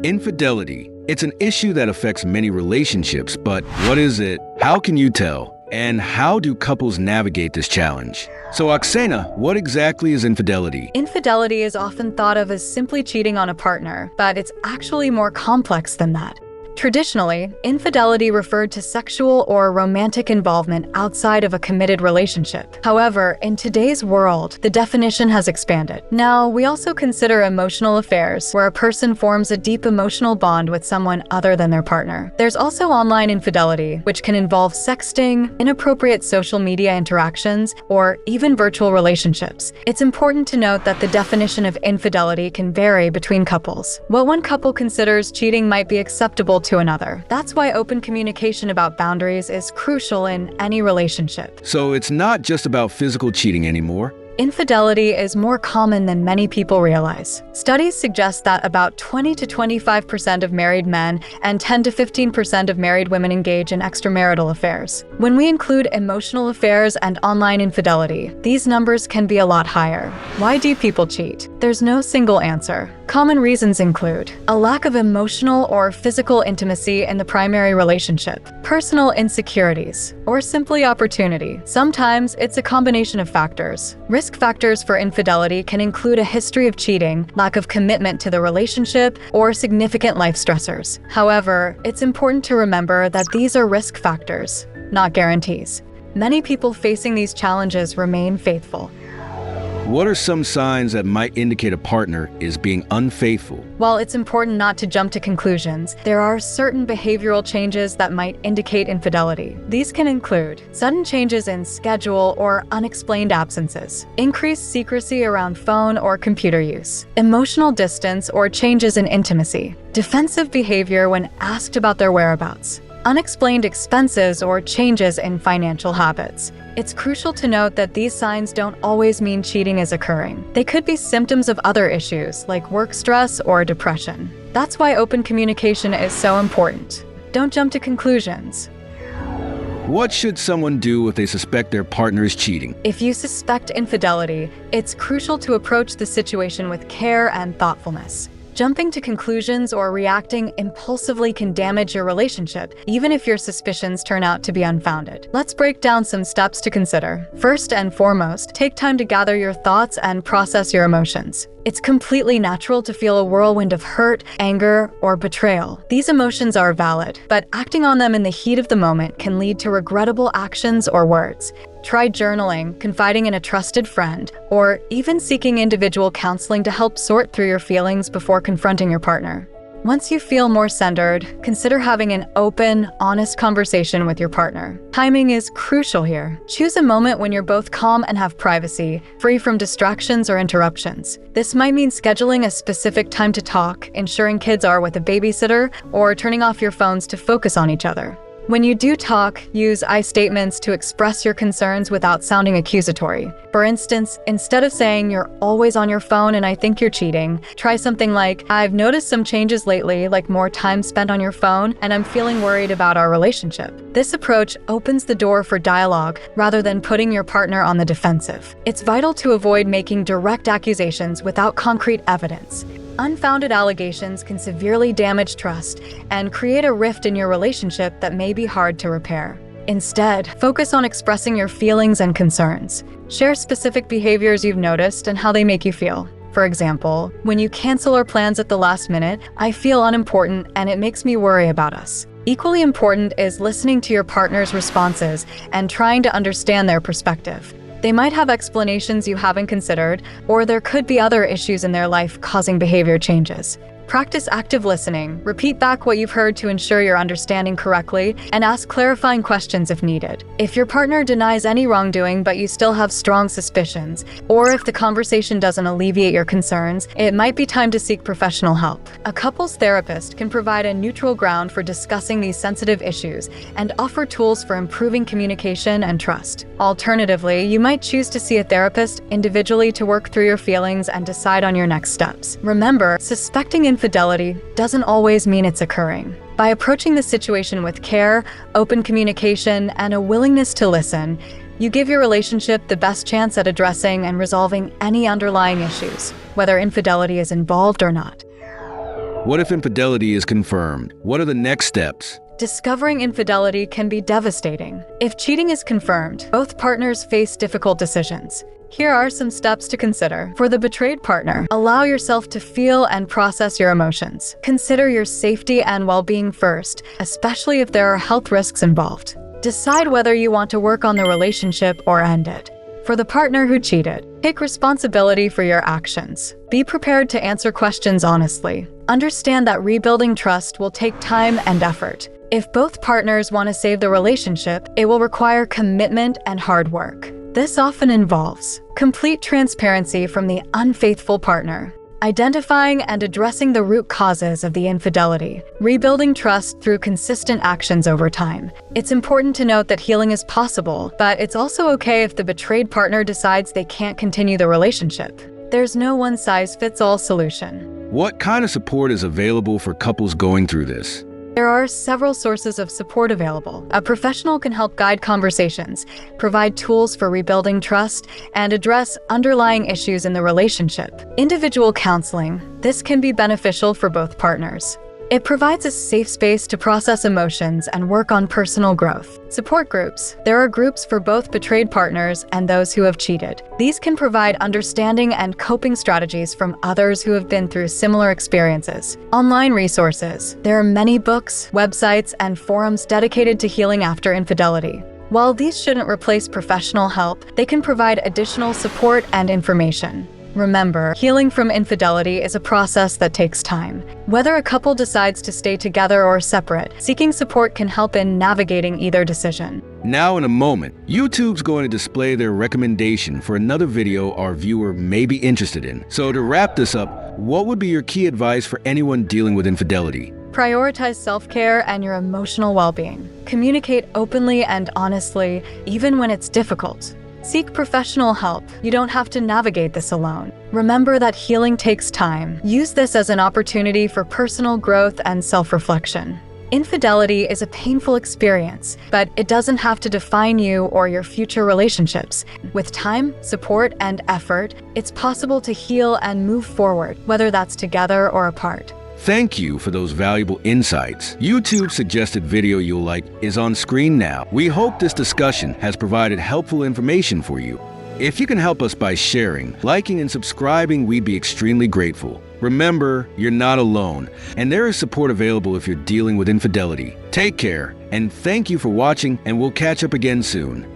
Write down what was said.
Infidelity. It's an issue that affects many relationships, but what is it? How can you tell? And how do couples navigate this challenge? So Oksana, what exactly is infidelity? Infidelity is often thought of as simply cheating on a partner, but it's actually more complex than that. Traditionally, infidelity referred to sexual or romantic involvement outside of a committed relationship. However, in today's world, the definition has expanded. Now, we also consider emotional affairs, where a person forms a deep emotional bond with someone other than their partner. There's also online infidelity, which can involve sexting, inappropriate social media interactions, or even virtual relationships. It's important to note that the definition of infidelity can vary between couples. What one couple considers cheating might be acceptable to another. That's why open communication about boundaries is crucial in any relationship. So it's not just about physical cheating anymore. Infidelity is more common than many people realize. Studies suggest that about 20 to 25% of married men and 10 to 15% of married women engage in extramarital affairs. When we include emotional affairs and online infidelity, these numbers can be a lot higher. Why do people cheat? There's no single answer. Common reasons include a lack of emotional or physical intimacy in the primary relationship, personal insecurities, or simply opportunity. Sometimes it's a combination of factors. Risk factors for infidelity can include a history of cheating, lack of commitment to the relationship, or significant life stressors. However, it's important to remember that these are risk factors, not guarantees. Many people facing these challenges remain faithful. What are some signs that might indicate a partner is being unfaithful? While it's important not to jump to conclusions, there are certain behavioral changes that might indicate infidelity. These can include sudden changes in schedule or unexplained absences, increased secrecy around phone or computer use, emotional distance or changes in intimacy, defensive behavior when asked about their whereabouts, unexplained expenses or changes in financial habits. It's crucial to note that these signs don't always mean cheating is occurring. They could be symptoms of other issues like work stress or depression. That's why open communication is so important. Don't jump to conclusions. What should someone do if they suspect their partner is cheating? If you suspect infidelity, it's crucial to approach the situation with care and thoughtfulness. Jumping to conclusions or reacting impulsively can damage your relationship, even if your suspicions turn out to be unfounded. Let's break down some steps to consider. First and foremost, take time to gather your thoughts and process your emotions. It's completely natural to feel a whirlwind of hurt, anger, or betrayal. These emotions are valid, but acting on them in the heat of the moment can lead to regrettable actions or words. Try journaling, confiding in a trusted friend, or even seeking individual counseling to help sort through your feelings before confronting your partner. Once you feel more centered, consider having an open, honest conversation with your partner. Timing is crucial here. Choose a moment when you're both calm and have privacy, free from distractions or interruptions. This might mean scheduling a specific time to talk, ensuring kids are with a babysitter, or turning off your phones to focus on each other. When you do talk, use I statements to express your concerns without sounding accusatory. For instance, instead of saying you're always on your phone and I think you're cheating, try something like, I've noticed some changes lately, like more time spent on your phone, and I'm feeling worried about our relationship. This approach opens the door for dialogue rather than putting your partner on the defensive. It's vital to avoid making direct accusations without concrete evidence. Unfounded allegations can severely damage trust and create a rift in your relationship that may be hard to repair. Instead, focus on expressing your feelings and concerns. Share specific behaviors you've noticed and how they make you feel. For example, when you cancel our plans at the last minute, I feel unimportant and it makes me worry about us. Equally important is listening to your partner's responses and trying to understand their perspective. They might have explanations you haven't considered, or there could be other issues in their life causing behavior changes. Practice active listening, repeat back what you've heard to ensure you're understanding correctly, and ask clarifying questions if needed. If your partner denies any wrongdoing but you still have strong suspicions, or if the conversation doesn't alleviate your concerns, it might be time to seek professional help. A couples therapist can provide a neutral ground for discussing these sensitive issues and offer tools for improving communication and trust. Alternatively, you might choose to see a therapist individually to work through your feelings and decide on your next steps. Remember, suspecting infidelity doesn't always mean it's occurring. By approaching the situation with care, open communication, and a willingness to listen, you give your relationship the best chance at addressing and resolving any underlying issues, whether infidelity is involved or not. What if infidelity is confirmed? What are the next steps? Discovering infidelity can be devastating. If cheating is confirmed, both partners face difficult decisions. Here are some steps to consider. For the betrayed partner, allow yourself to feel and process your emotions. Consider your safety and well-being first, especially if there are health risks involved. Decide whether you want to work on the relationship or end it. For the partner who cheated, take responsibility for your actions. Be prepared to answer questions honestly. Understand that rebuilding trust will take time and effort. If both partners want to save the relationship, it will require commitment and hard work. This often involves complete transparency from the unfaithful partner, identifying and addressing the root causes of the infidelity, rebuilding trust through consistent actions over time. It's important to note that healing is possible, but it's also okay if the betrayed partner decides they can't continue the relationship. There's no one-size-fits-all solution. What kind of support is available for couples going through this? There are several sources of support available. A professional can help guide conversations, provide tools for rebuilding trust, and address underlying issues in the relationship. Individual counseling. This can be beneficial for both partners. It provides a safe space to process emotions and work on personal growth. Support groups. There are groups for both betrayed partners and those who have cheated. These can provide understanding and coping strategies from others who have been through similar experiences. Online resources. There are many books, websites, and forums dedicated to healing after infidelity. While these shouldn't replace professional help, they can provide additional support and information. Remember, healing from infidelity is a process that takes time. Whether a couple decides to stay together or separate, seeking support can help in navigating either decision. Now in a moment, YouTube's going to display their recommendation for another video our viewer may be interested in. So to wrap this up, what would be your key advice for anyone dealing with infidelity? Prioritize self-care and your emotional well-being. Communicate openly and honestly, even when it's difficult. Seek professional help. You don't have to navigate this alone. Remember that healing takes time. Use this as an opportunity for personal growth and self-reflection. Infidelity is a painful experience, but it doesn't have to define you or your future relationships. With time, support, and effort, it's possible to heal and move forward, whether that's together or apart. Thank you for those valuable insights. YouTube's suggested video you'll like is on screen now. We hope this discussion has provided helpful information for you. If you can help us by sharing, liking, and subscribing, we'd be extremely grateful. Remember, you're not alone, and there is support available if you're dealing with infidelity. Take care, and thank you for watching, and we'll catch up again soon.